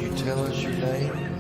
you tell us your name?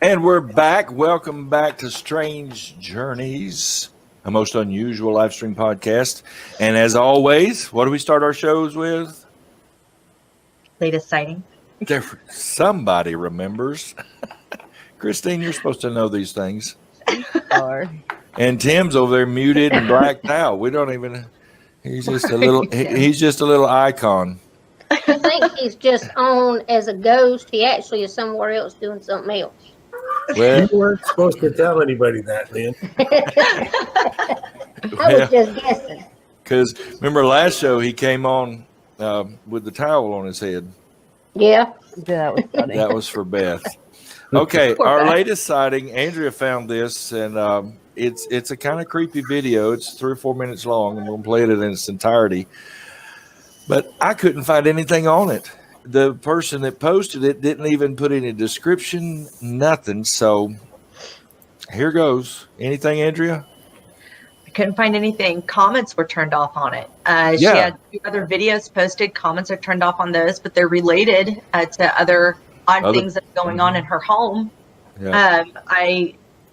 And we're back. Welcome back to Strange Journeys, a most unusual live stream podcast. And as always, what do we start our shows with? Latest sighting. Somebody remembers. Christine, you're supposed to know these things. And Tim's over there muted and blacked out. We don't even. He's just a little. He's just a little icon. I think he's just on as a ghost. He actually is somewhere else doing something else. Well, you weren't supposed to tell anybody that, Lynn. I was just guessing. Because remember last show he came on with the towel on his head. Yeah. That was funny. That was for Beth. Okay, our latest sighting. Andrea found this, and it's a kind of creepy video. It's 3 or 4 minutes long, and we'll play it in its entirety. But I couldn't find anything on it. The person that posted it didn't even put any description, nothing. So here goes. Anything, Andrea? I couldn't find anything. Comments were turned off on it. She had 2 other videos posted. Comments are turned off on those, but they're related to other odd things that are going on in her home. Yeah.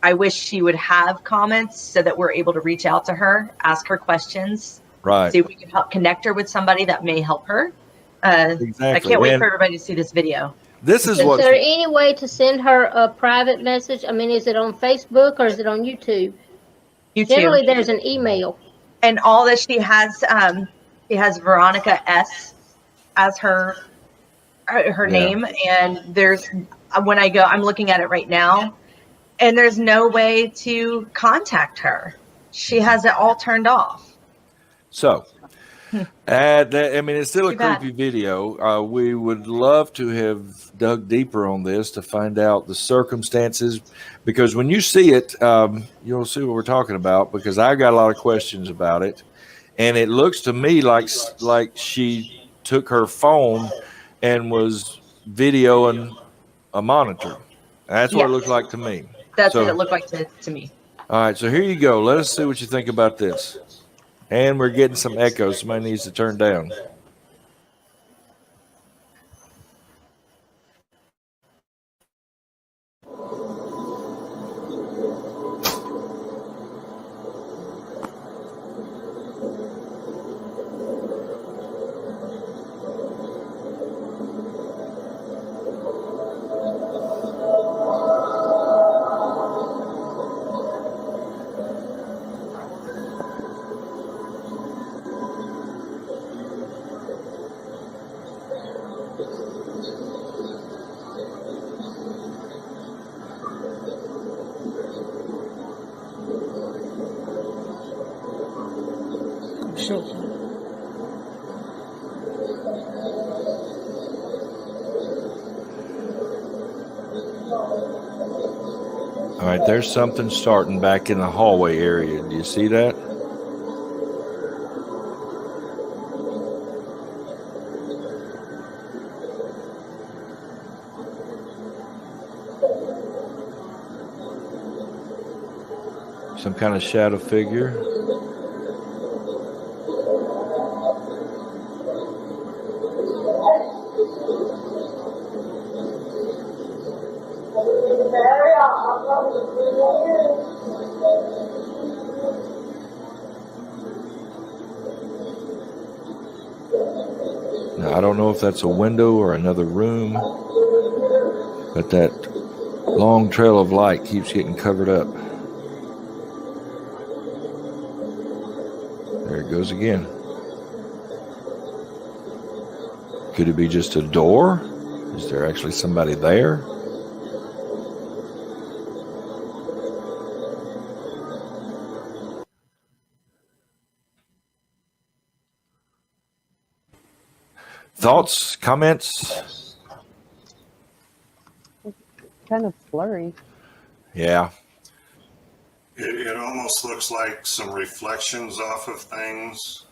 I wish she would have comments so that we're able to reach out to her, ask her questions, Right. see if we can help connect her with somebody that may help her. Exactly. I can't wait for everybody to see this video. This is Is what. there any way to send her a private message? I mean, is it on Facebook or is it on YouTube? Generally, there's an email. And all that she has Veronica S as her name. And there's, when I go, I'm looking at it right now, and there's no way to contact her. She has it all turned off. So, I mean, it's still a Too bad. creepy video. We would love to have dug deeper on this to find out the circumstances, because when you see it, you'll see what we're talking about, because I got a lot of questions about it. And it looks to me like she took her phone and was videoing a monitor. That's what it looked like to me. That's what it looked like to me. All right, so here you go. Let us see what you think about this. And we're getting some echoes. Somebody needs to turn down. All right, there's something starting back in the hallway area. Do you see that? Some kind of shadow figure. Now, I don't know if that's a window or another room, but that long trail of light keeps getting covered up. There it goes again. Could it be just a door? Is there actually somebody there? Thoughts, comments? Kind of blurry. Yeah. It almost looks like some reflections off of things.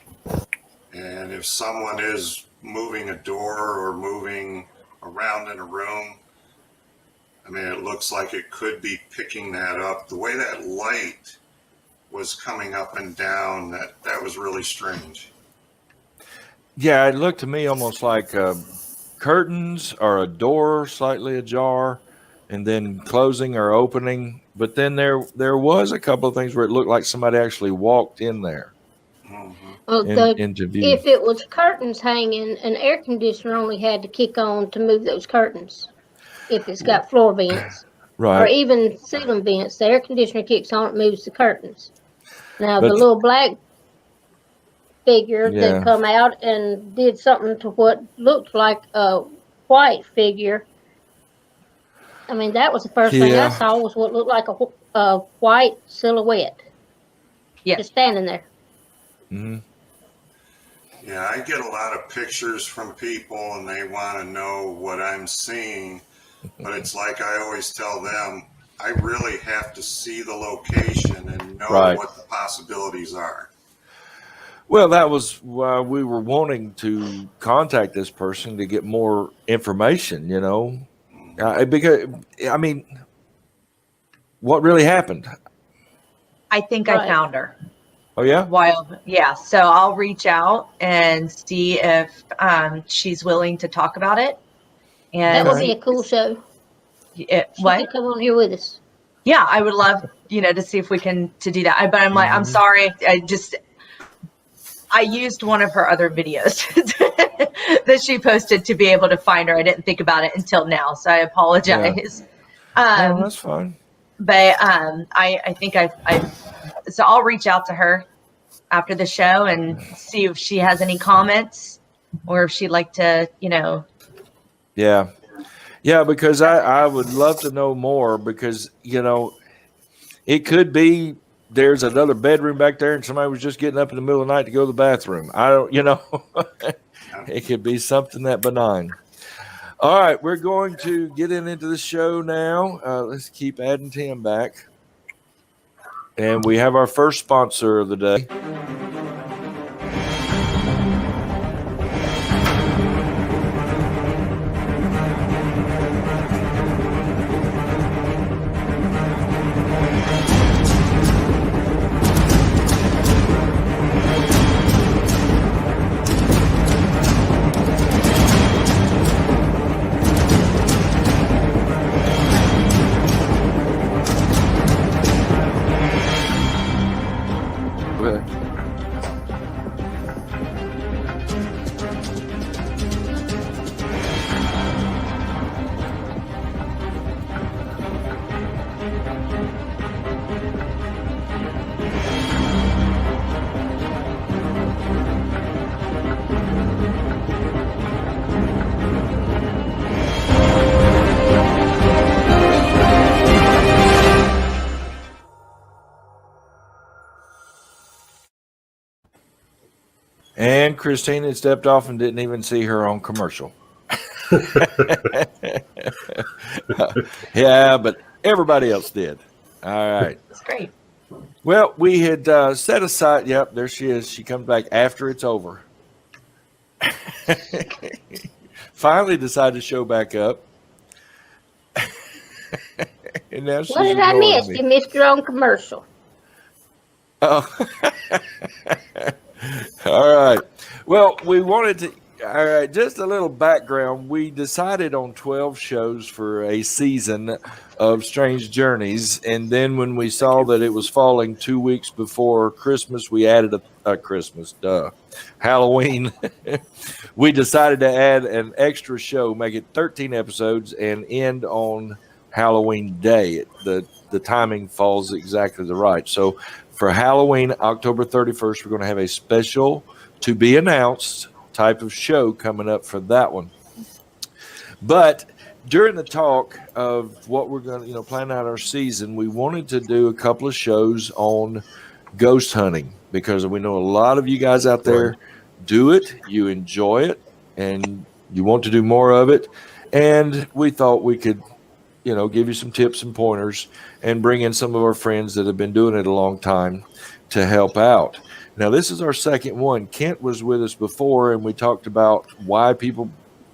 And if someone is moving a door or moving around in a room, I mean, it looks like it could be picking that up. The way that light was coming up and down, that was really strange. Yeah, it looked to me almost like curtains or a door slightly ajar and then closing or opening. But then there was a couple of things where it looked like somebody actually walked in there. Mm-hmm. Well, Into view. if it was curtains hanging, an air conditioner only had to kick on to move those curtains. If it's got floor vents. Right. Or even ceiling vents, the air conditioner kicks on, it moves the curtains. Now, But- the little black figure Yeah. that come out and did something to what looked like a white figure. I mean, that was the first thing Yeah. I saw was what looked like a white silhouette. Yes. Just standing there. Mm-hmm. Yeah, I get a lot of pictures from people and they want to know what I'm seeing, but it's like I always tell them, I really have to see the location and know Right. what the possibilities are. Well, that was why we were wanting to contact this person to get more information, you know, because, I mean, what really happened? I think I Right. found her. Oh, yeah? Yeah. So I'll reach out and see if she's willing to talk about it. And That would be a cool show. She what? could come on here with us. Yeah, I would love, to see if we can to do that. But I'm like, I'm sorry. I used one of her other videos that she posted to be able to find her. I didn't think about it until now, so I apologize. Oh, that's fine. But I think so I'll reach out to her after the show and see if she has any comments or if she'd like to, Yeah. Yeah, because I would love to know more because, it could be there's another bedroom back there and somebody was just getting up in the middle of the night to go to the bathroom. I don't, it could be something that benign. All right, we're going to get into the show now. Let's keep adding Tim back. And we have our first sponsor of the day. And Christina stepped off and didn't even see her own commercial. Yeah, but everybody else did. All right. That's great. Well, we had set aside. Yep, there she is. She comes back after it's over. Finally decided to show back up. And now she's What did I ignoring miss? me. You missed your own commercial. Oh. All right. Well, we wanted to All right, just a little background. We decided on 12 shows for a season of Strange Journeys. And then when we saw that it was falling 2 weeks before Christmas, we added Halloween. We decided to add an extra show, make it 13 episodes, and end on Halloween Day. The timing falls exactly the right. So for Halloween, October 31st, we're going to have a special to be announced type of show coming up for that one. But during the talk of what we're going to, plan out our season, we wanted to do a couple of shows on ghost hunting because we know a lot of you guys out there do it, you enjoy it, and you want to do more of it. And we thought we could, give you some tips and pointers and bring in some of our friends that have been doing it a long time to help out. Now, this is our second one. Kent was with us before, and we talked about why people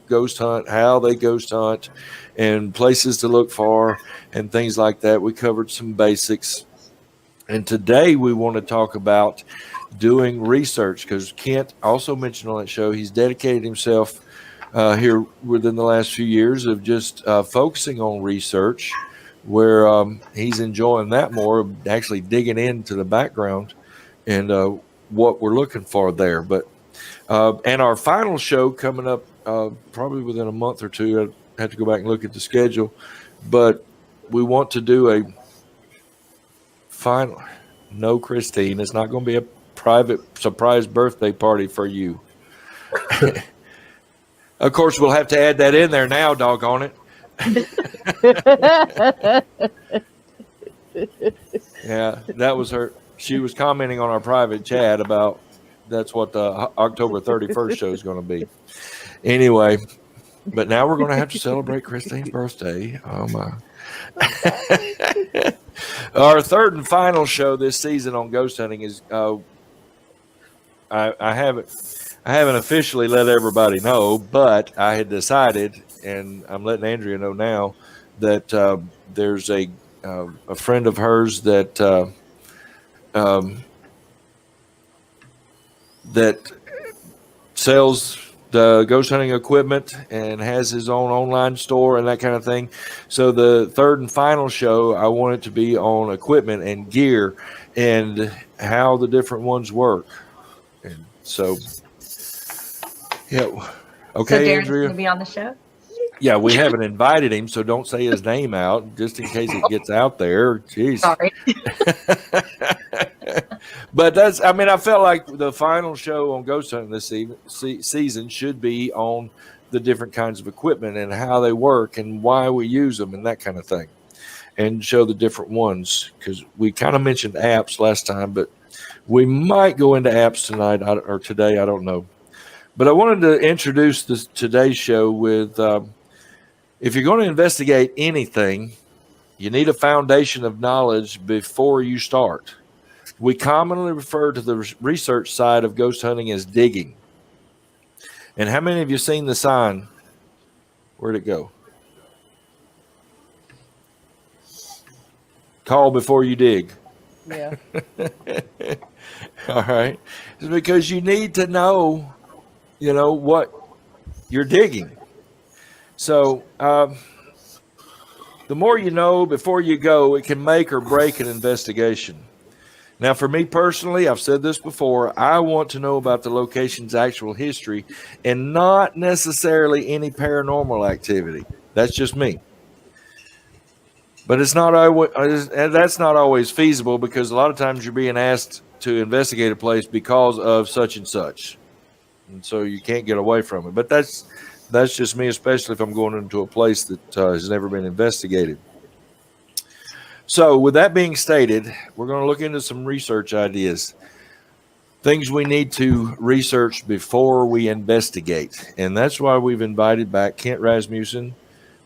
ghost hunt, how they ghost hunt, and places to look for, and things like that. We covered some basics. And today we want to talk about doing research because Kent also mentioned on that show he's dedicated himself here within the last few years of just focusing on research where he's enjoying that more, actually digging into the background and what we're looking for there. But and our final show coming up probably within a month or two. I have to go back and look at the schedule, but we want to do a final. No, Christine, it's not going to be a private surprise birthday party for you. Of course, we'll have to add that in there now, doggone it. Yeah, that was her. She was commenting on our private chat about that's what the October 31st show is going to be. Anyway, but now we're going to have to celebrate Christine's birthday. Oh, my. Our third and final show this season on ghost hunting is I haven't officially let everybody know, but I had decided, and I'm letting Andrea know now, that there's a friend of hers that that sells the ghost hunting equipment and has his own online store and that kind of thing. So the third and final show, I want it to be on equipment and gear and how the different ones work. And so, yeah. Okay, so Darren's Andrea. going to be on the show? Yeah, we haven't invited him, so don't say his name out just in case it gets out there. Jeez. Sorry. But I felt like the final show on ghost hunting this season should be on the different kinds of equipment and how they work and why we use them and that kind of thing, and show the different ones because we kind of mentioned apps last time, but we might go into apps tonight or today. I don't know. But I wanted to introduce today's show with if you're going to investigate anything, you need a foundation of knowledge before you start. We commonly refer to the research side of ghost hunting as digging. And how many of you seen the sign? Where'd it go? Call before you dig. Yeah. All right. It's because you need to know, what you're digging. So the more you know before you go, it can make or break an investigation. Now, for me personally, I've said this before, I want to know about the location's actual history and not necessarily any paranormal activity. That's just me. But it's not always, and that's not always feasible because a lot of times you're being asked to investigate a place because of such and such. And so you can't get away from it. But that's just me, especially if I'm going into a place that has never been investigated. So with that being stated, we're going to look into some research ideas, things we need to research before we investigate. And that's why we've invited back Kent Rasmussen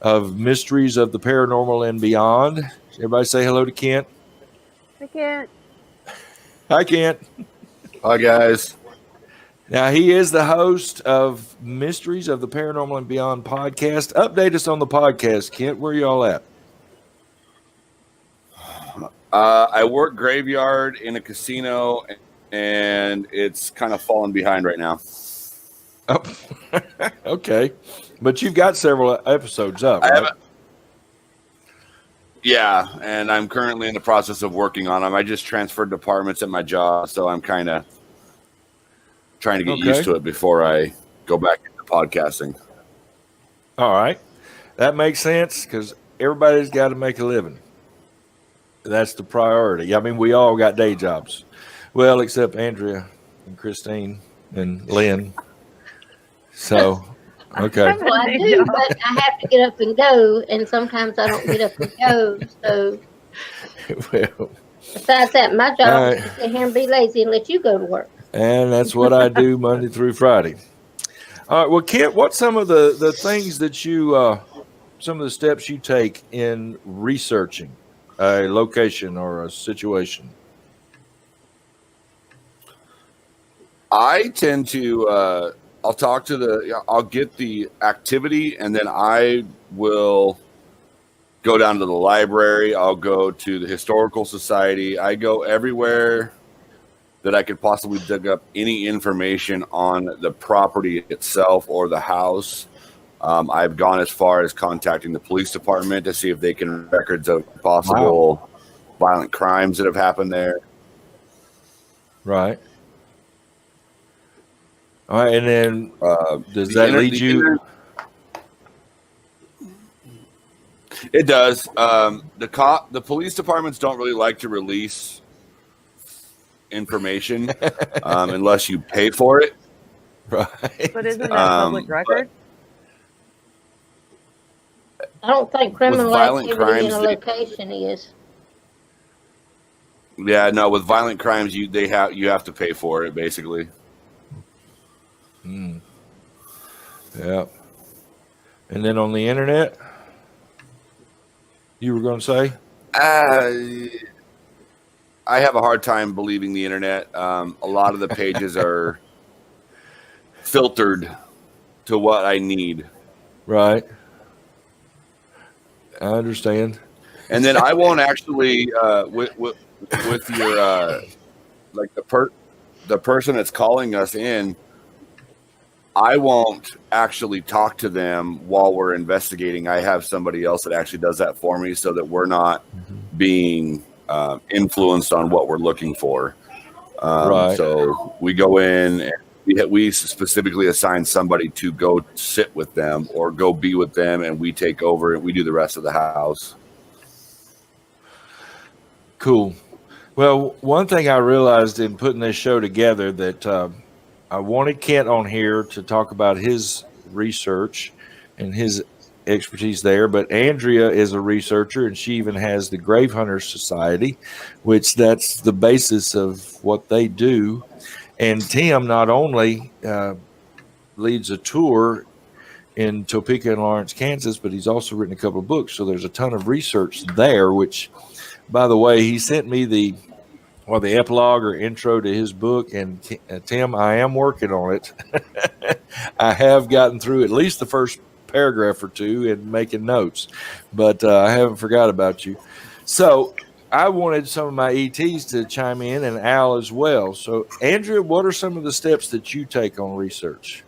of Mysteries of the Paranormal and Beyond. Everybody say hello to Kent. I can't. Hi, Kent. Hi, guys. Now, he is the host of Mysteries of the Paranormal and Beyond podcast. Update us on the podcast, Kent. Where are y'all at? I work graveyard in a casino, and it's kind of falling behind right now. Oh, okay, but you've got several episodes up, I right? haven't. Yeah, and I'm currently in the process of working on them. I just transferred departments at my job, so I'm kind of trying to get used to it before I go back into podcasting. All right, that makes sense because everybody's got to make a living. That's the priority. I mean, we all got day jobs. Well, except Andrea and Christine and Lynn. So, okay. Well, I do, but I have to get up and go, and sometimes I don't get up and go. So, Well, besides that, my job All right. is to sit here and be lazy and let you go to work. and that's what I do Monday through Friday. All right. Well, Kent, what's some of the things that you, some of the steps you take in researching a location or a situation? I tend to, I'll get the activity, and then I will go down to the library. I'll go to the historical society. I go everywhere that I could possibly dig up any information on the property itself or the house. I've gone as far as contacting the police department to see if they can records of possible violent crimes that have happened there. Right. All right. And then does that lead you? It does. The police departments don't really like to release information unless you pay for it. Right. But isn't that public record? I don't think criminal violent activity in crimes, a location is. Yeah, no. With violent crimes, you have to pay for it, basically. Yeah. And then on the internet, you were going to say? I have a hard time believing the internet. A lot of the pages are filtered to what I need. Right. I understand. And then I won't actually with your like the person that's calling us in. I won't actually talk to them while we're investigating. I have somebody else that actually does that for me, so that we're not being influenced on what we're looking for. Right. So we go in and we specifically assign somebody to go sit with them or go be with them, and we take over and we do the rest of the house. Cool. Well, one thing I realized in putting this show together that I wanted Kent on here to talk about his research and his expertise there, but Andrea is a researcher, and she even has the Grave Hunters Society, which that's the basis of what they do. And Tim not only leads a tour in Topeka and Lawrence, Kansas, but he's also written a couple of books. So there's a ton of research there, which, by the way, he sent me the epilogue or intro to his book. And Tim, I am working on it. I have gotten through at least the first paragraph or two and making notes, but I haven't forgot about you. So I wanted some of my ETs to chime in, and Al as well. So, Andrea, what are some of the steps that you take on research?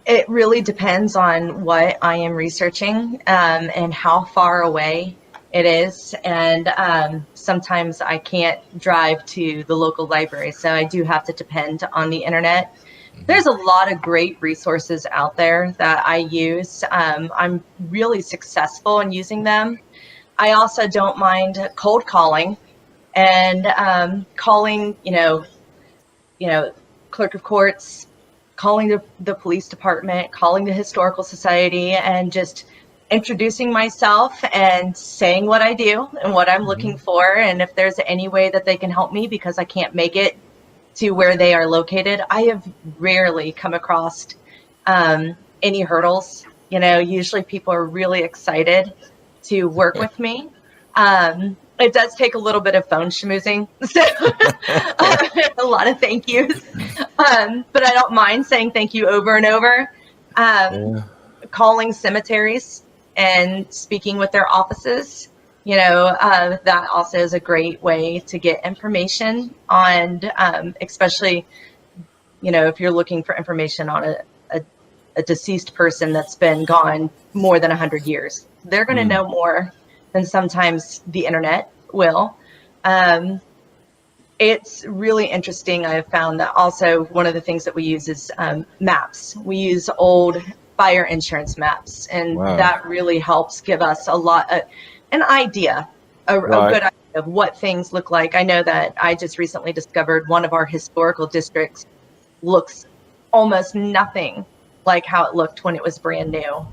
It really depends on what I am researching and how far away it is. And sometimes I can't drive to the local library, so I do have to depend on the internet. There's a lot of great resources out there that I use. I'm really successful in using them. I also don't mind cold calling and calling, clerk of courts, calling the police department, calling the historical society, and just introducing myself and saying what I do and what I'm looking for. And if there's any way that they can help me because I can't make it to where they are located. I have rarely come across any hurdles. Usually people are really excited to work with me. It does take a little bit of phone schmoozing, so a lot of thank yous, but I don't mind saying thank you over and over. Calling cemeteries and speaking with their offices, that also is a great way to get information on, especially if you're looking for information on a deceased person that's been gone more than 100 years, they're going to know more than sometimes the internet will. It's really interesting. I have found that also one of the things that we use is maps. We use old fire insurance maps, and that really helps give us an idea, a good idea of what things look like. I know that I just recently discovered one of our historical districts looks almost nothing like how it looked when it was brand new.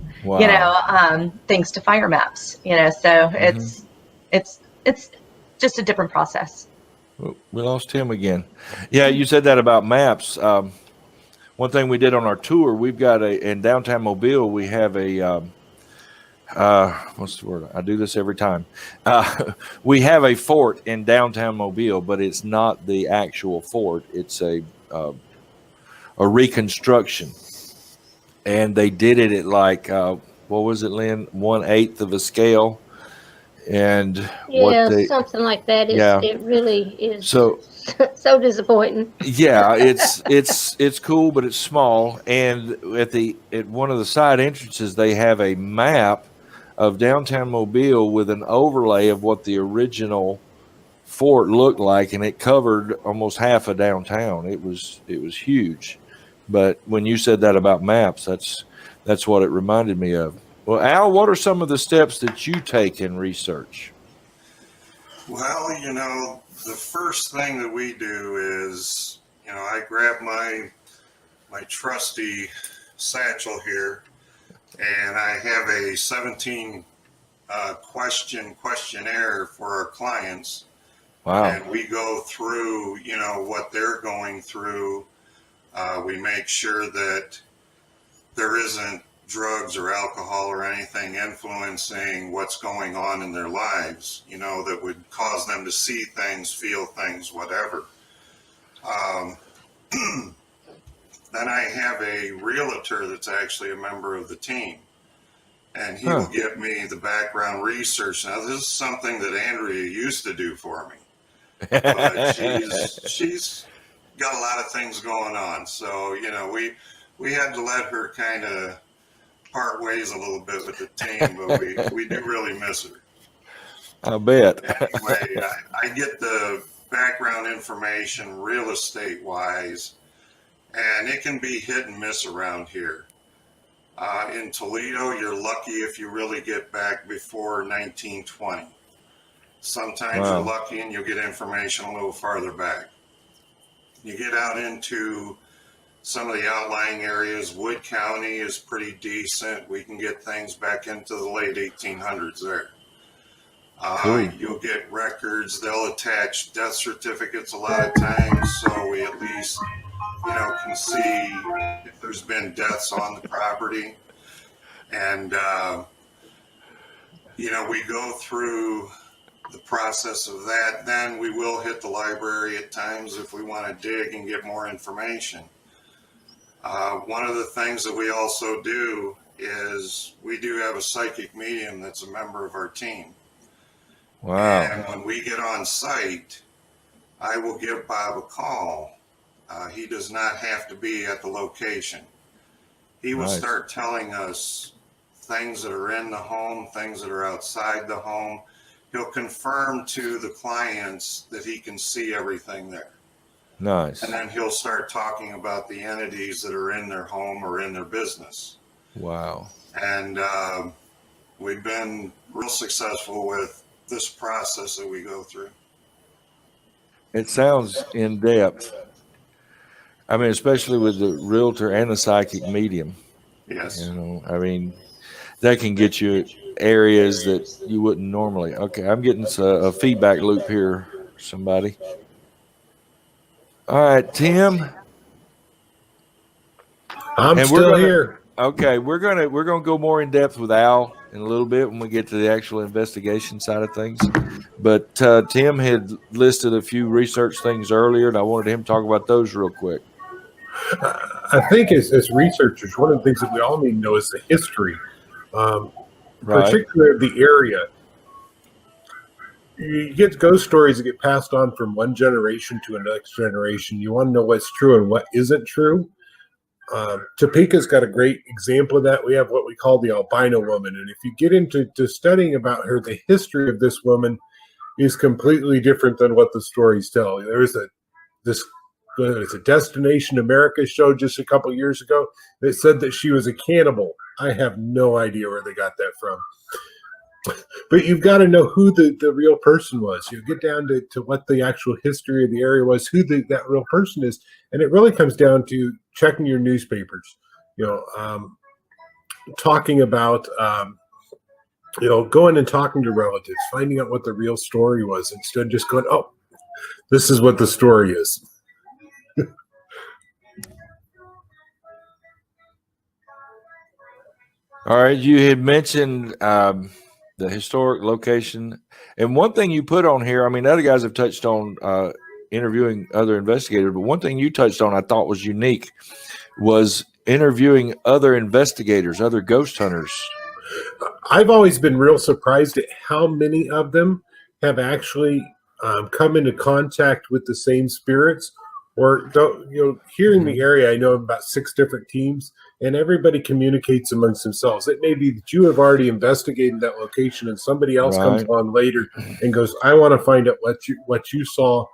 Thanks to fire maps. So it's just a different process. We lost Tim again. Yeah, you said that about maps. One thing we did on our tour, we've got in downtown Mobile, we have what's the word? I do this every time. We have a fort in downtown Mobile, but it's not the actual fort. It's a reconstruction. And they did it at like, what was it, Lynn? 1/8 of a scale. And something like that. It really is so disappointing. Yeah, it's cool, but it's small. And at one of the side entrances, they have a map of downtown Mobile with an overlay of what the original fort looked like, and it covered almost half of downtown. It was huge. But when you said that about maps, that's what it reminded me of. Well, Al, what are some of the steps that you take in research? Well, the first thing that we do is, I grab my trusty satchel here, and I have a 17 questionnaire for our clients. Wow. And we go through, what they're going through. We make sure that there isn't drugs or alcohol or anything influencing what's going on in their lives, that would cause them to see things, feel things, whatever. Then I have a realtor that's actually a member of the team, and he will give me the background research. Now, this is something that Andrea used to do for me, but she's got a lot of things going on. So, we had to let her kind of part ways a little bit with the team, but we do really miss her. I bet. Anyway, I get the background information real estate wise, and it can be hit and miss around here. In Toledo, you're lucky if you really get back before 1920. Sometimes you're lucky and you'll get information a little farther back. You get out into some of the outlying areas. Wood County is pretty decent. We can get things back into the late 1800s there. You'll get records. They'll attach death certificates a lot of times, so we at least, can see if there's been deaths on the property. And, we go through the process of that. Then we will hit the library at times if we want to dig and get more information. One of the things that we also do is we do have a psychic medium that's a member of our team. Wow. And when we get on site, I will give Bob a call. He does not have to be at the location. He will start telling us things that are in the home, things that are outside the home. He'll confirm to the clients that he can see everything there. Nice. And then he'll start talking about the entities that are in their home or in their business. Wow. And we've been real successful with this process that we go through. It sounds in depth. I mean, especially with the realtor and the psychic medium. Yes. That can get you areas that you wouldn't normally. Okay, I'm getting a feedback loop here, somebody. All right, Tim. I'm still here. Okay, we're gonna go more in depth with Al in a little bit when we get to the actual investigation side of things. But Tim had listed a few research things earlier, and I wanted him to talk about those real quick. I think as researchers, one of the things that we all need to know is the history, particularly of the area. you get ghost stories that get passed on from one generation to the next generation. You want to know what's true and what isn't true. Topeka's got a great example of that. We have what we call the albino woman, and if you get into studying about her, the history of this woman is completely different than what the stories tell. There's it's a Destination America show just a couple years ago that said that she was a cannibal. I have no idea where they got that from. But you've got to know who the real person was. You get down to what the actual history of the area was, who that real person is. And it really comes down to checking your newspapers, talking about, going and talking to relatives, finding out what the real story was instead of just going, oh, this is what the story is. All right, you had mentioned the historic location, and one thing you put on here, I mean, other guys have touched on interviewing other investigators, but one thing you touched on I thought was unique was interviewing other investigators, other ghost hunters. I've always been real surprised at how many of them have actually come into contact with the same spirits. Or here in the area, I know about 6 different teams, and everybody communicates amongst themselves. It may be that you have already investigated that location, and somebody else comes on later and goes, "I want to find out what you saw."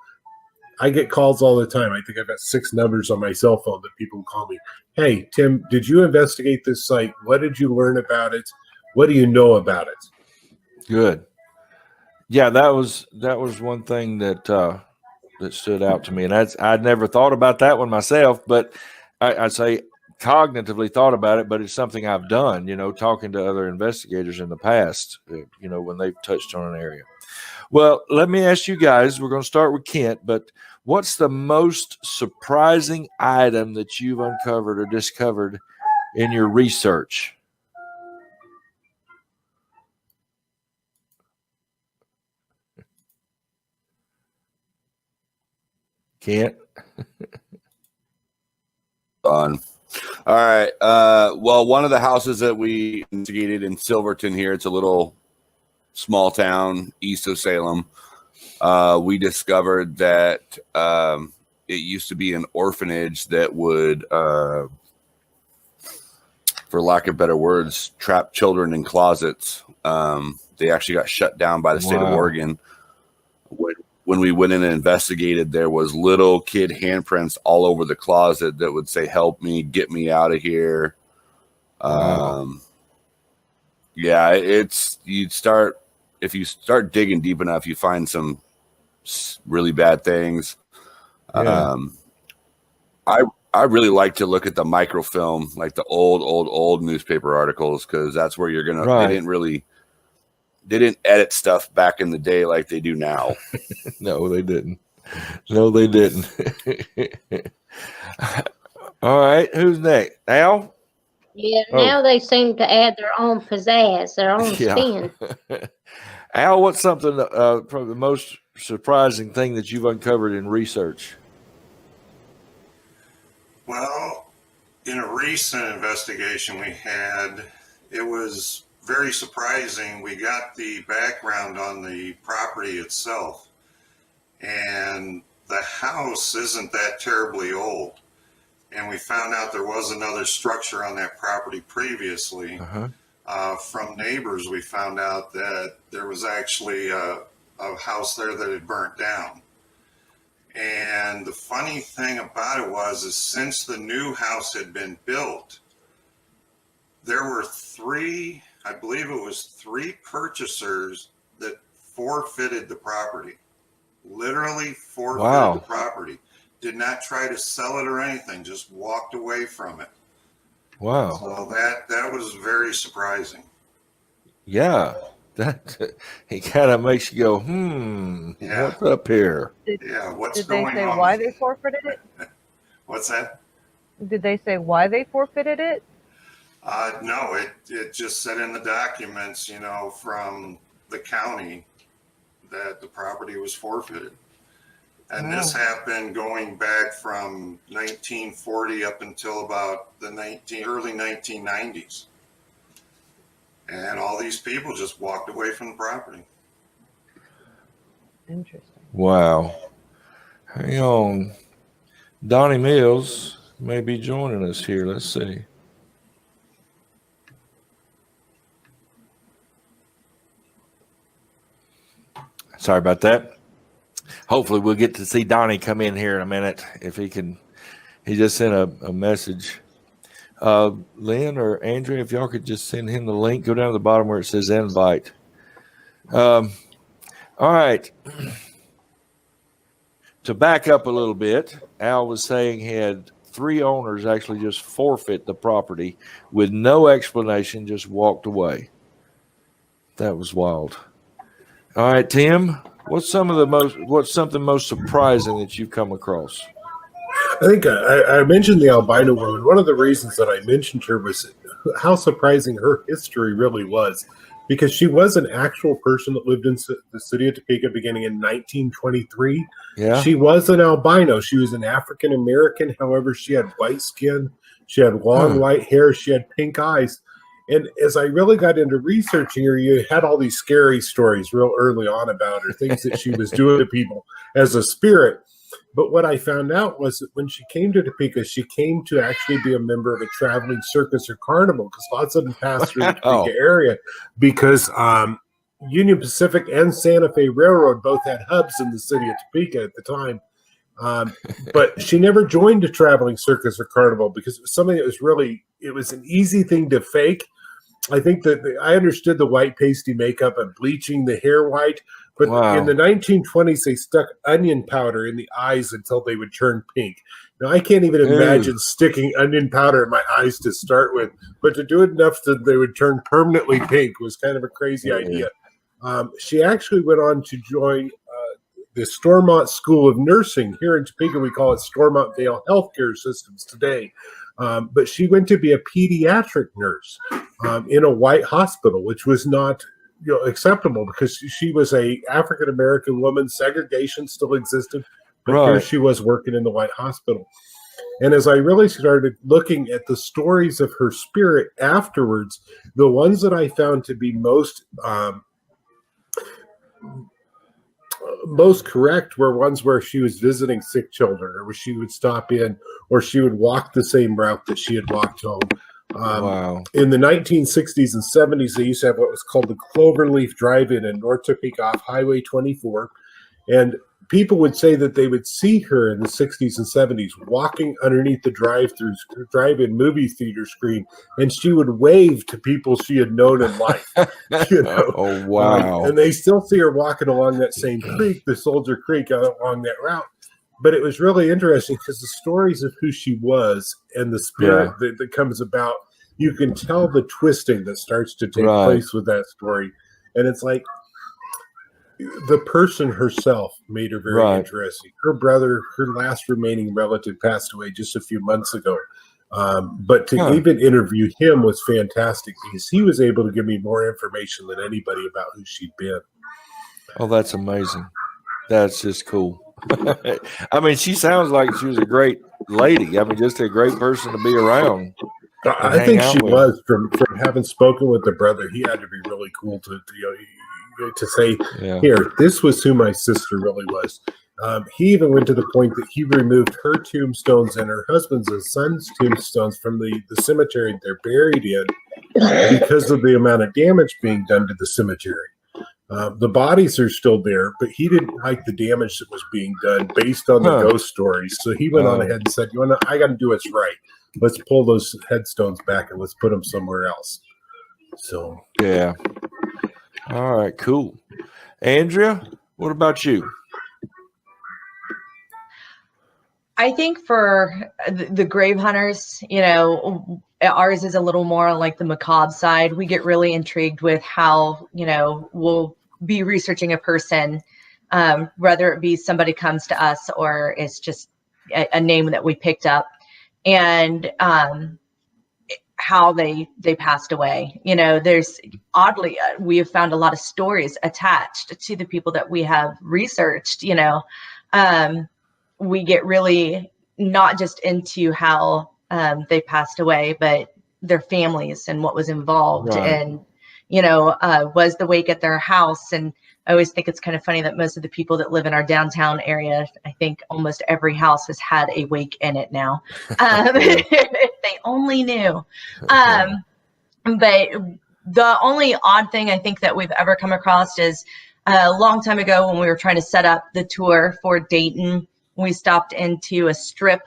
I get calls all the time. I think I've got 6 numbers on my cell phone that people call me. "Hey, Tim, did you investigate this site? What did you learn about it? What do you know about it?" Good. Yeah, that was one thing that stood out to me, and I'd never thought about that one myself, but I'd say cognitively thought about it, but it's something I've done, talking to other investigators in the past, when they've touched on an area. Well, let me ask you guys, we're going to start with Kent, but what's the most surprising item that you've uncovered or discovered in your research? Kent? Fun. All right. Well, one of the houses that we investigated in Silverton here, it's a little small town east of Salem. We discovered that it used to be an orphanage that would, for lack of better words, trap children in closets. They actually got shut down by the state of Oregon. When we went in and investigated, there was little kid handprints all over the closet that would say, "Help me, get me out of here." Yeah, if you start digging deep enough, you find some really bad things. Yeah. I really like to look at the microfilm, like the old newspaper articles, because that's where you're gonna. They didn't edit stuff back in the day like they do now. No, they didn't. No, they didn't. All right, who's next? Al? Yeah, now they seem to add their own pizzazz, their own spin. Al, what's something, probably the most surprising thing that you've uncovered in research? Well, in a recent investigation we had, it was very surprising. We got the background on the property itself, and the house isn't that terribly old. And we found out there was another structure on that property previously. From neighbors, we found out that there was actually a house there that had burnt down. And the funny thing about it is since the new house had been built, there were 3 purchasers that forfeited the property, literally forfeited the property, did not try to sell it or anything, just walked away from it. Wow. So that was very surprising. Yeah. It kind of makes you go, what's up here? What's Did they going say on? why they forfeited it? What's that? Did they say why they forfeited it? No, it just said in the documents, from the county that the property was forfeited. And this happened going back from 1940 up until about the early 1990s. And all these people just walked away from the property. Interesting. Wow. Hang on. Donnie Mills may be joining us here. Let's see. Sorry about that. Hopefully we'll get to see Donnie come in here in a minute if he can. He just sent a message. Lynn or Andrea, if y'all could just send him the link, go down to the bottom where it says invite. All right. To back up a little bit, Al was saying he had 3 owners actually just forfeit the property with no explanation, just walked away. That was wild. All right, Tim, what's something most surprising that you've come across? I think I mentioned the albino woman. One of the reasons that I mentioned her was how surprising her history really was, because she was an actual person that lived in the city of Topeka beginning in 1923. Yeah. She was an albino. She was an African American. However, she had white skin. She had long white hair. She had pink eyes. And as I really got into researching her, you had all these scary stories real early on about her, things that she was doing to people as a spirit. But what I found out was that when she came to Topeka, she came to actually be a member of a traveling circus or carnival, because lots of them passed through the Topeka area, because Union Pacific and Santa Fe Railroad both had hubs in the city of Topeka at the time. But she never joined a traveling circus or carnival because it was something that was it was an easy thing to fake. I think that I understood the white pasty makeup and bleaching the hair white, but in the 1920s, they stuck onion powder in the eyes until they would turn pink. Now, I can't even imagine sticking onion powder in my eyes to start with, but to do it enough that they would turn permanently pink was kind of a crazy idea. She actually went on to join the Stormont School of Nursing. Here in Topeka, we call it Stormont Vale Healthcare Systems today. But she went to be a pediatric nurse in a white hospital, which was not acceptable because she was a African American woman. Segregation still existed, but here she was working in the white hospital. And as I really started looking at the stories of her spirit afterwards, the ones that I found to be most correct were ones where she was visiting sick children, or where she would stop in, or she would walk the same route that she had walked home. In the 1960s and 70s, they used to have what was called the Cloverleaf Drive-In in North Topeka off Highway 24. And people would say that they would see her in the 60s and 70s walking underneath the drive-in movie theater screen, and she would wave to people she had known in life. Oh, wow. And they still see her walking along that same creek, the Soldier Creek, along that route. But it was really interesting because the stories of who she was and the spirit that comes about, you can tell the twisting that starts to take place with that story. And it's like the person herself made her very interesting. Her brother, her last remaining relative, passed away just a few months ago. But to even interview him was fantastic because he was able to give me more information than anybody about who she'd been. Oh, that's amazing. That's just cool. I mean, she sounds like she was a great lady. I mean, just a great person to be around. I think she was, from having spoken with the brother. He had to be really cool to say, here, this was who my sister really was. He even went to the point that he removed her tombstones and her husband's and son's tombstones from the cemetery they're buried in because of the amount of damage being done to the cemetery. The bodies are still there, but he didn't like the damage that was being done based on the ghost stories. So he went on ahead and said, I got to do what's right. Let's pull those headstones back and let's put them somewhere else. So, yeah. All right, cool. Andrea, what about you? I think for the grave hunters, ours is a little more like the macabre side. We get really intrigued with how, we'll be researching a person, whether it be somebody comes to us or it's just a name that we picked up, and how they passed away. There's oddly, we have found a lot of stories attached to the people that we have researched. We get really not just into how they passed away, but their families and what was involved. And, was the wake at their house. And I always think it's kind of funny that most of the people that live in our downtown area, I think almost every house has had a wake in it now. If they only knew. But the only odd thing I think that we've ever come across is a long time ago when we were trying to set up the tour for Dayton, we stopped into a strip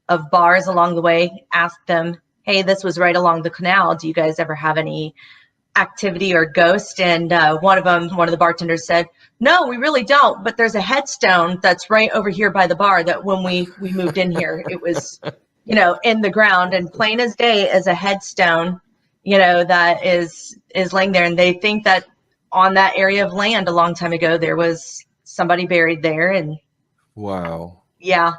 of bars along the way, asked them, hey, this was right along the canal. Do you guys ever have any activity or ghost? And one of the bartenders said, no, we really don't. But there's a headstone that's right over here by the bar that when we moved in here, it was, in the ground, and plain as day as a headstone, that is laying there. And they think that on that area of land a long time ago, there was somebody buried there. And wow. Yeah.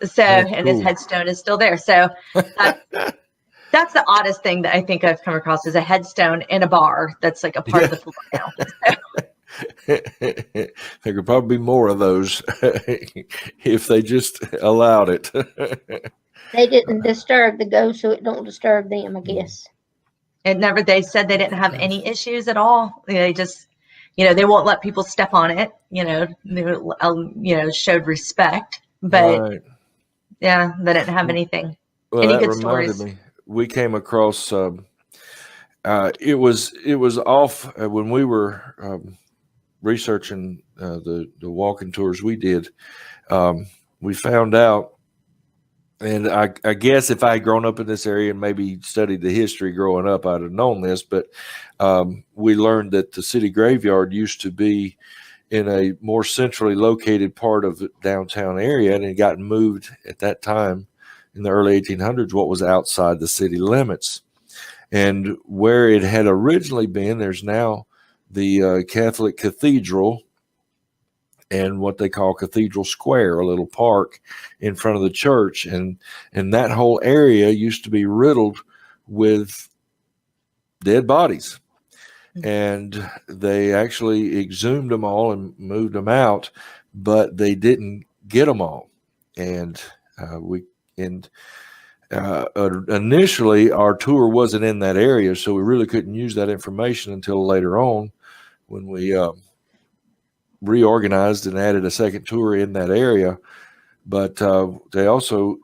So, and his headstone is still there. So that's the oddest thing that I think I've come across, is a headstone in a bar that's like a part of the floor now. There could probably be more of those if they just allowed it. They didn't disturb the ghost, so it don't disturb them, I guess. They said they didn't have any issues at all. They just, they won't let people step on it, they showed respect, but right. Yeah, they didn't have anything. Well, Any that good reminded stories? me. We came across, it was off when we were researching the walking tours we did. We found out, and I guess if I had grown up in this area and maybe studied the history growing up, I'd have known this, but we learned that the city graveyard used to be in a more centrally located part of the downtown area, and it got moved at that time in the early 1800s, what was outside the city limits. And where it had originally been, there's now the Catholic Cathedral and what they call Cathedral Square, a little park in front of the church. And that whole area used to be riddled with dead bodies. And they actually exhumed them all and moved them out, but they didn't get them all. And initially our tour wasn't in that area, so we really couldn't use that information until later on when we reorganized and added a second tour in that area. But they also,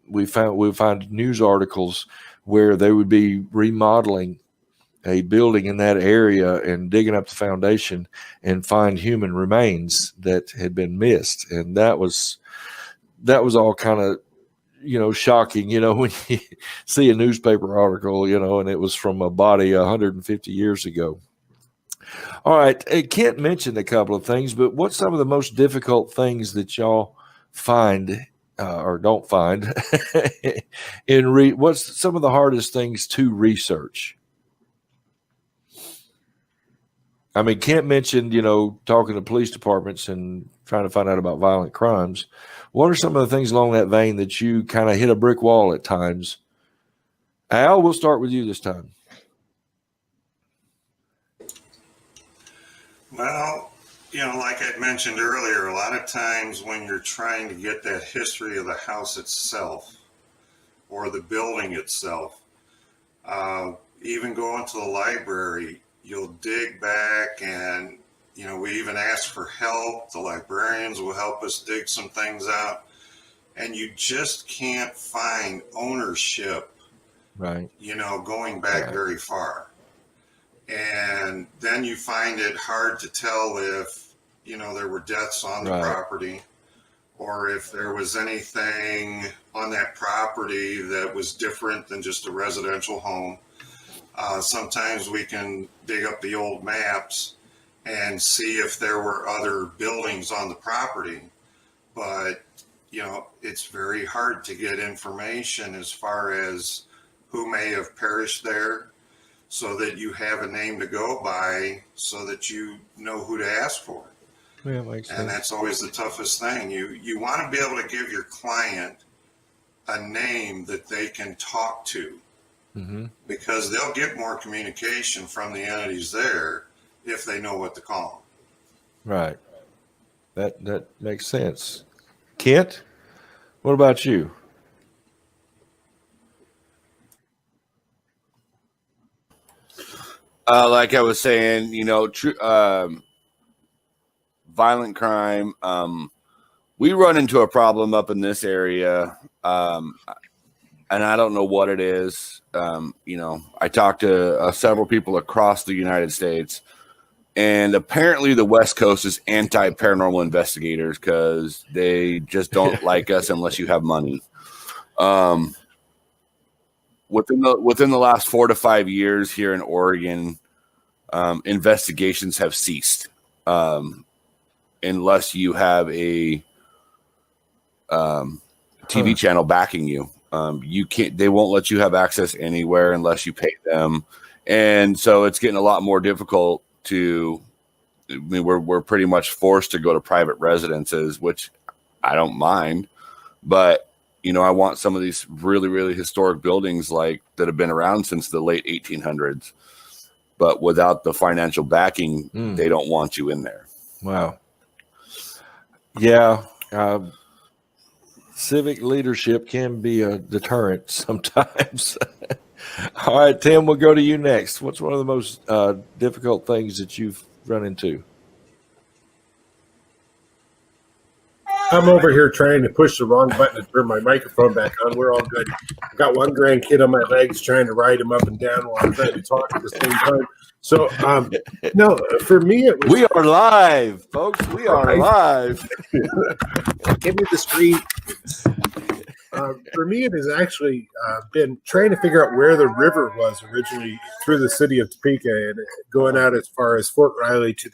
we find news articles where they would be remodeling a building in that area and digging up the foundation and find human remains that had been missed. And that was all kind of, shocking, when you see a newspaper article, and it was from a body 150 years ago. All right. Kent mentioned a couple of things, but what's some of the most difficult things that y'all find or don't find what's some of the hardest things to research? I mean, Kent mentioned, talking to police departments and trying to find out about violent crimes. What are some of the things along that vein that you kind of hit a brick wall at times? Al, we'll start with you this time. Well, like I mentioned earlier, a lot of times when you're trying to get that history of the house itself or the building itself, even going to the library, you'll dig back and, we even ask for help. The librarians will help us dig some things out. And you just can't find ownership, right? Going back very far. And then you find it hard to tell if, there were deaths on the property, or if there was anything on that property that was different than just a residential home. Sometimes we can dig up the old maps and see if there were other buildings on the property. But, it's very hard to get information as far as who may have perished there, so that you have a name to go by, so that you know who to ask for. Yeah, makes sense. And that's always the toughest thing. You want to be able to give your client a name that they can talk to, because they'll get more communication from the entities there if they know what to call them. Right. That makes sense. Kent, what about you? Like I was saying, violent crime. We run into a problem up in this area, and I don't know what it is. I talked to several people across the United States, and apparently the West Coast is anti-paranormal investigators because they just don't like us unless you have money. Within the last 4 to 5 years here in Oregon, investigations have ceased unless you have a TV channel backing you. You can't. They won't let you have access anywhere unless you pay them, and so it's getting a lot more difficult to. I mean, we're pretty much forced to go to private residences, which I don't mind, but. I want some of these really, really historic buildings like that have been around since the late 1800s, but without the financial backing, they don't want you in there. Wow. Yeah. Civic leadership can be a deterrent sometimes. All right, Tim, we'll go to you next. What's one of the most difficult things that you've run into? I'm over here trying to push the wrong button to turn my microphone back on. We're all good. I've got one grandkid on my legs trying to ride him up and down while I'm trying to talk at the same time. So, no, for me, it was. We are live, folks. We are live. Give me the screen. For me, it has actually been trying to figure out where the river was originally through the city of Topeka and going out as far as Fort Riley to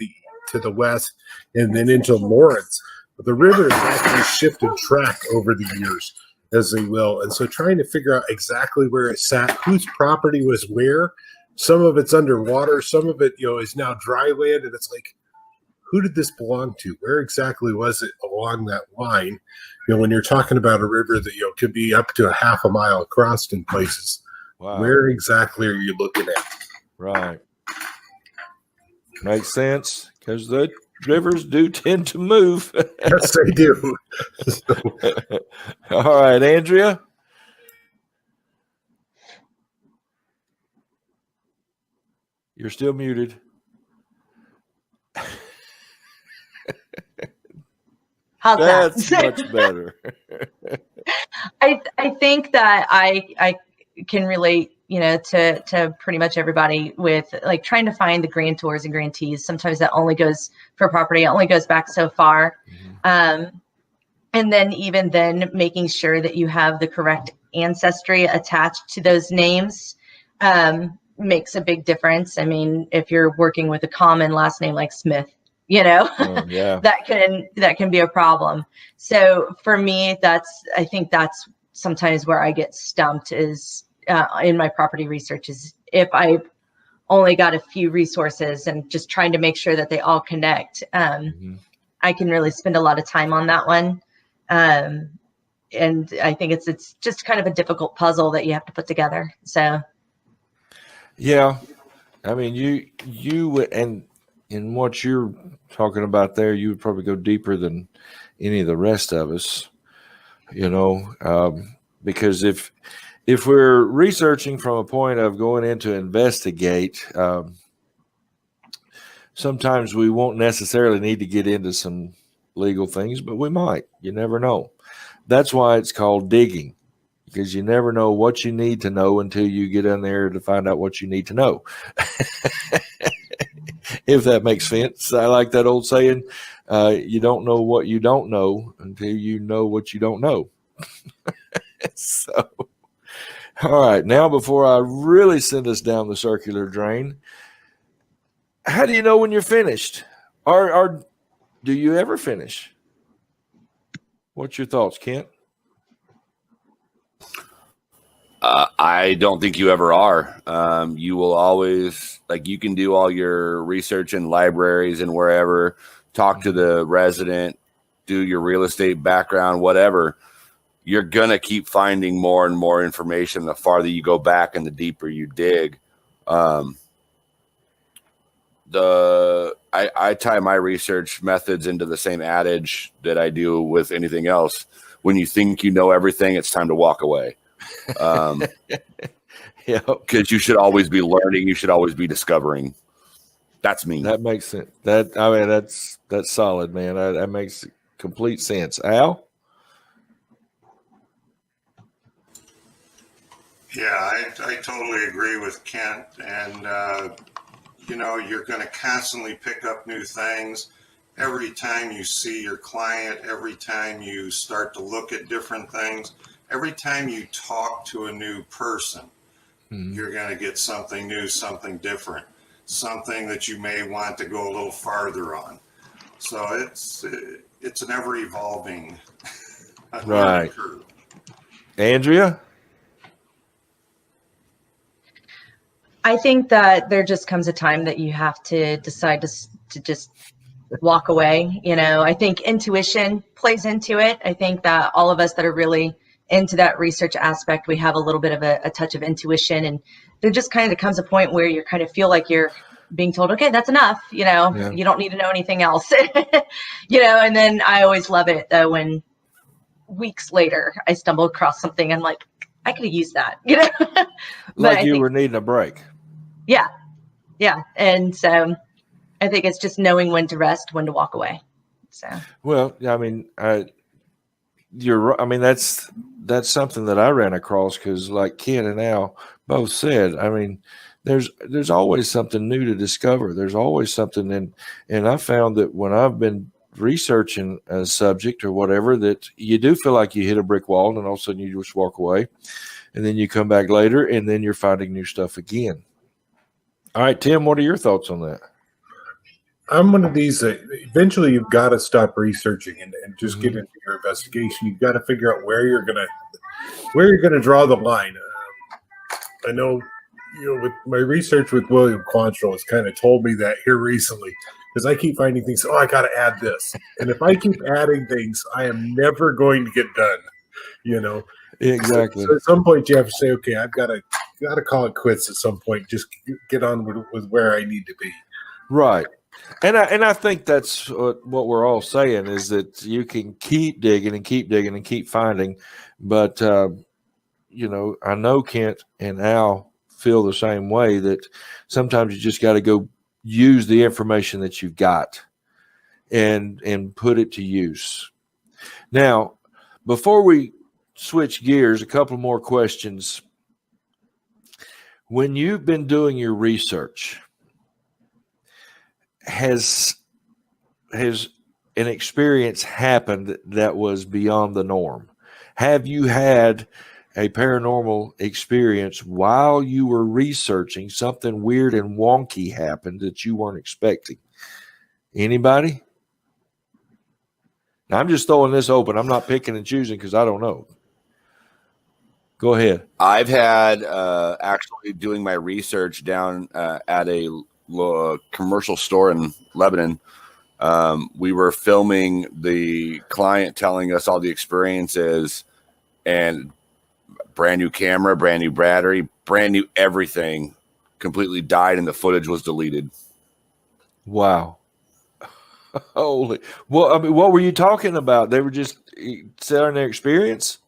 the west and then into Lawrence. But the river has actually shifted track over the years, as they will. And so trying to figure out exactly where it sat, whose property was where. Some of it's underwater. Some of it, is now dry land. And it's like, who did this belong to? Where exactly was it along that line? When you're talking about a river that, could be up to a half a mile across in places. Wow. Where exactly are you looking at? Right. Makes sense because the rivers do tend to move. Yes, they do. All right, Andrea. You're still muted. How's That's that? much better. I think that I can relate, to pretty much everybody with like trying to find the grantors and grantees. Sometimes that only goes for property, it only goes back so far. Mm-hmm. And then even then making sure that you have the correct ancestry attached to those names makes a big difference. I mean, if you're working with a common last name like Smith, yeah. that can be a problem. So for me, I think that's sometimes where I get stumped is in my property research is if I only got a few resources and just trying to make sure that they all connect. I can really spend a lot of time on that one. And I think it's just kind of a difficult puzzle that you have to put together. So. Yeah. I mean, you and in what you're talking about there, you would probably go deeper than any of the rest of us, because if we're researching from a point of going in to investigate, sometimes we won't necessarily need to get into some legal things, but we might. You never know. That's why it's called digging, because you never know what you need to know until you get in there to find out what you need to know. If that makes sense. I like that old saying, you don't know what you don't know until you know what you don't know. So, all right. Now, before I really send us down the circular drain, how do you know when you're finished? Or do you ever finish? What's your thoughts, Kent? I don't think you ever are. You will always, you can do all your research in libraries and wherever, talk to the resident, do your real estate background, whatever. You're going to keep finding more and more information the farther you go back and the deeper you dig. I tie my research methods into the same adage that I do with anything else. When you think you know everything, it's time to walk away. Yeah, because you should always be learning. You should always be discovering. That's me. that makes sense. That's solid, man. That makes complete sense. Al? Yeah, I totally agree with Kent. And, you're going to constantly pick up new things. Every time you see your client, every time you start to look at different things, every time you talk to a new person, you're going to get something new, something different, something that you may want to go a little farther on. So it's an ever evolving Right. curve. Andrea? I think that there just comes a time that you have to decide to just walk away. I think intuition plays into it. I think that all of us that are really into that research aspect, we have a little bit of a touch of intuition, and there just kind of comes a point where you kind of feel like you're being told, okay, that's enough. Yeah. You don't need to know anything else. And then I always love it though when weeks later I stumble across something, I'm like, I could have used that. But Like you were needing a break. Yeah. And so I think it's just knowing when to rest, when to walk away. So, Well, I mean, you're right. I mean, that's something that I ran across because, like Ken and Al both said, I mean, there's always something new to discover. There's always something, and I found that when I've been researching a subject or whatever, that you do feel like you hit a brick wall, and then all of a sudden you just walk away, and then you come back later, and then you're finding new stuff again. All right, Tim, what are your thoughts on that? I'm one of these that eventually you've got to stop researching and just get into your investigation. You've got to figure out where you're gonna draw the line. I know, with my research with William Quantrill has kind of told me that here recently, because I keep finding things. Oh, I got to add this, and if I keep adding things, I am never going to get done. Exactly. So at some point, you have to say, okay, I've got to call it quits at some point. Just get on with where I need to be. Right. And I think that's what we're all saying is that you can keep digging and keep finding. But, I know Kent and Al feel the same way, that sometimes you just got to go use the information that you've got and put it to use. Now, before we switch gears, a couple more questions. When you've been doing your research, has an experience happened that was beyond the norm? Have you had a paranormal experience while you were researching? Something weird and wonky happened that you weren't expecting? Anybody? Now, I'm just throwing this open. I'm not picking and choosing because I don't know. Go ahead. I've had actually doing my research down at a commercial store in Lebanon. We were filming the client telling us all the experiences, and brand new camera, brand new battery, brand new everything completely died, and the footage was deleted. Wow. Holy. Well, I mean, what were you talking about? They were just sharing their experience?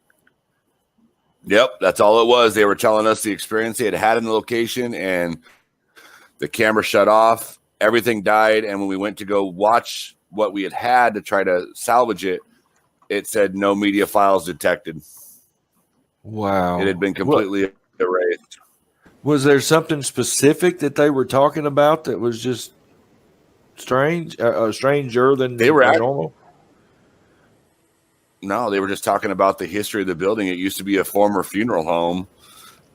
Yep, that's all it was. They were telling us the experience they had in the location, and the camera shut off, everything died, and when we went to go watch what we had to try to salvage it, it said no media files detected. Wow. It had been completely erased. Was there something specific that they were talking about that was just strange, stranger than they were normal? No, they were just talking about the history of the building. It used to be a former funeral home,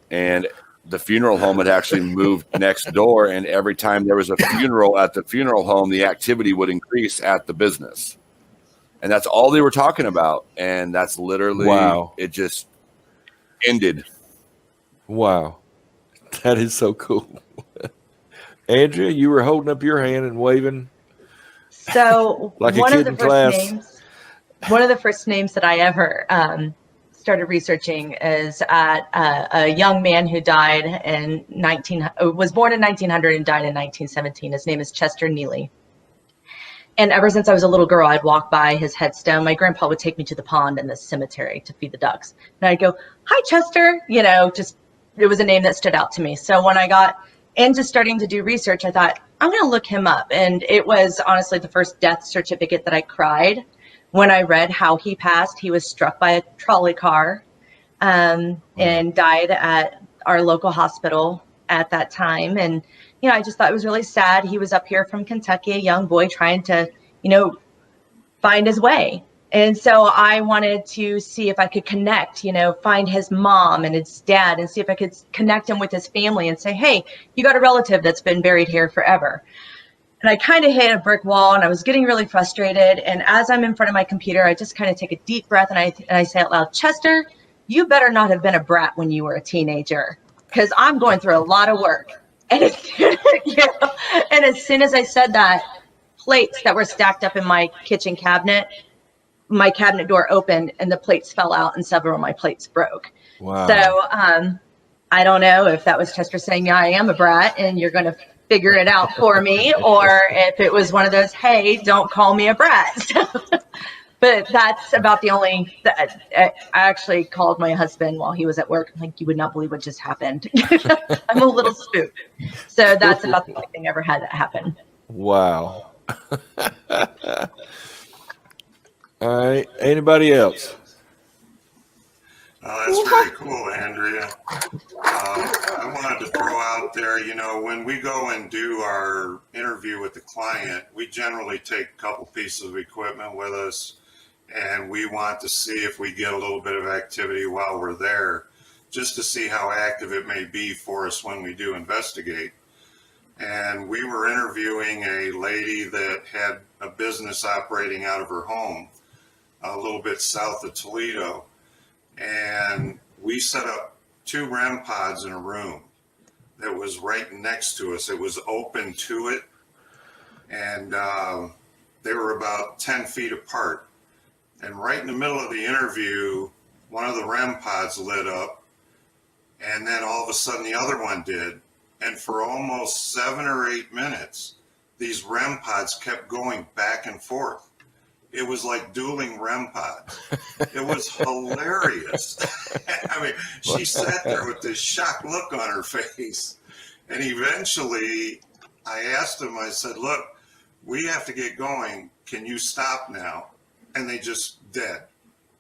and the funeral home had actually moved next door, and every time there was a funeral at the funeral home, the activity would increase at the business. And that's all they were talking about. And that's literally, wow. It just ended. Wow. That is so cool. Andrea, you were holding up your hand and waving. So like one a of kid the in first class. one of the first names that I ever started researching is at a young man who died in was born in 1900 and died in 1917. His name is Chester Neely. And ever since I was a little girl, I'd walk by his headstone. My grandpa would take me to the pond in the cemetery to feed the ducks. And I'd go, "Hi, Chester," just it was a name that stood out to me. So when I got into starting to do research, I thought, I'm going to look him up. And it was honestly the first death certificate that I cried when I read how he passed. He was struck by a trolley car and died at our local hospital at that time. And, you know, I just thought it was really sad. He was up here from Kentucky, a young boy trying to, you know, find his way. And so I wanted to see if I could connect, you know, find his mom and his dad and see if I could connect him with his family and say, hey, you got a relative that's been buried here forever. And I kind of hit a brick wall and I was getting really frustrated. And as I'm in front of my computer, I just kind of take a deep breath and I say out loud, Chester, you better not have been a brat when you were a teenager, because I'm going through a lot of work. And as soon as I said that, plates that were stacked up in my kitchen cabinet, my cabinet door opened and the plates fell out and several of my plates broke. Wow. So I don't know if that was Chester saying, yeah, I am a brat and you're going to figure it out for me, or if it was one of those, hey, don't call me a brat. But that's about the only, I actually called my husband while he was at work. I'm like, you would not believe what just happened. I'm a little spooked. So that's about the only thing I ever had that happen. Wow. All right. Anybody else? That's very cool, Andrea. I wanted to throw out there, you know, when we go and do our interview with the client, we generally take a couple pieces of equipment with us, and we want to see if we get a little bit of activity while we're there, just to see how active it may be for us when we do investigate. And we were interviewing a lady that had a business operating out of her home a little bit south of Toledo. And we set up 2 REM pods in a room that was right next to us. It was open to it. And they were about 10 feet apart. And right in the middle of the interview, one of the REM pods lit up. And then all of a sudden the other one did. And for almost 7 or 8 minutes, these REM pods kept going back and forth. It was like dueling REM pods. It was hilarious. I mean, she sat there with this shocked look on her face. And eventually I asked him, I said, look, we have to get going. Can you stop now? And they just dead.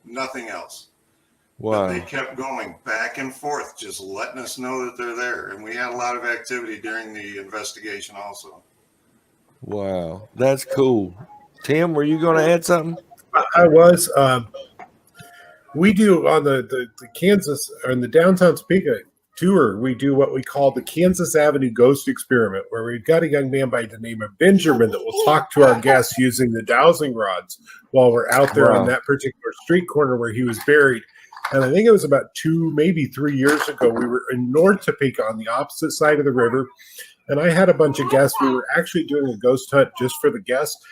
Nothing else. Wow. But they kept going back and forth, just letting us know that they're there. And we had a lot of activity during the investigation also. Wow. That's cool. Tim, were you going to add something? I was. We do on the Kansas, or in the downtown Topeka tour, we do what we call the Kansas Avenue Ghost Experiment, where we've got a young man by the name of Benjamin that will talk to our guests using the dowsing rods while we're out there on that particular street corner where he was buried. And I think it was about 2, maybe 3 years ago, we were in North Topeka on the opposite side of the river. And I had a bunch of guests. We were actually doing a ghost hunt just for the guests.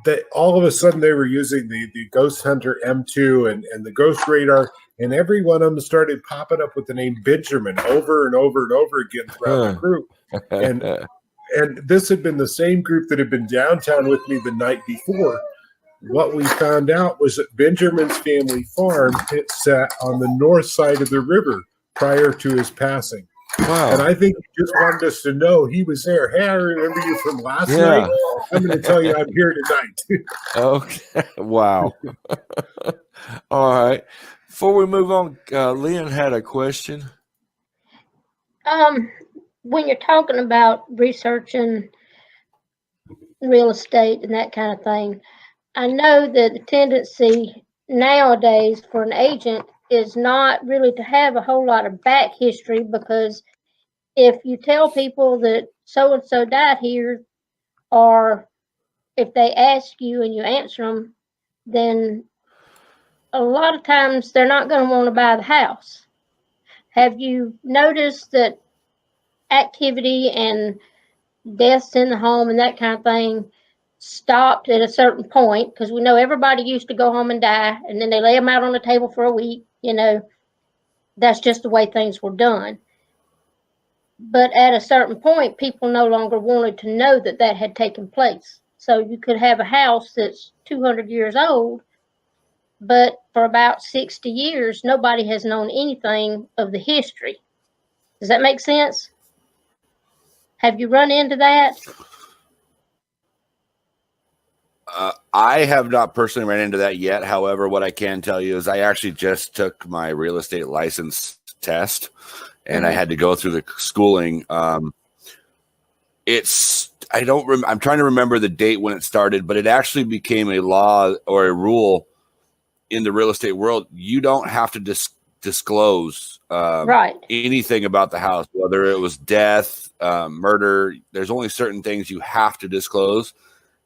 That all of a sudden they were using the Ghost Hunter M2 and the Ghost Radar, and every one of them started popping up with the name Benjamin over and over and over again throughout the group. And this had been the same group that had been downtown with me the night before. What we found out was that Benjamin's family farm sat on the north side of the river prior to his passing. Wow. And I think he just wanted us to know he was there. Hey, I remember you from last night. I'm going to tell you I'm here tonight. Okay. Wow. All right. Before we move on, Lynn had a question. When you're talking about researching real estate and that kind of thing, I know that the tendency nowadays for an agent is not really to have a whole lot of back history, because if you tell people that so-and-so died here, or if they ask you and you answer them, then a lot of times they're not going to want to buy the house. Have you noticed that activity and deaths in the home and that kind of thing stopped at a certain point? Because we know everybody used to go home and die, and then they lay them out on the table for a week. You know, that's just the way things were done. But at a certain point, people no longer wanted to know that that had taken place. So you could have a house that's 200 years old, but for about 60 years, nobody has known anything of the history. Does that make sense? Have you run into that? I have not personally ran into that yet. However, what I can tell you is I actually just took my real estate license test, and I had to go through the schooling. I'm trying to remember the date when it started, but it actually became a law or a rule in the real estate world. You don't have to disclose Right. anything about the house, whether it was death, murder. There's only certain things you have to disclose.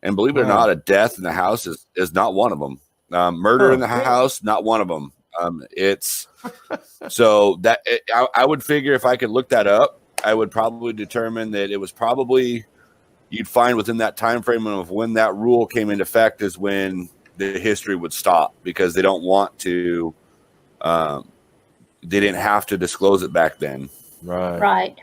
And believe it or not, a death in the house is not one of them. Murder in the house, not one of them. It's so that I would figure if I could look that up, I would probably determine that it was probably, you'd find within that time frame of when that rule came into effect is when the history would stop, because they don't want to. They didn't have to disclose it back then. Right. Right.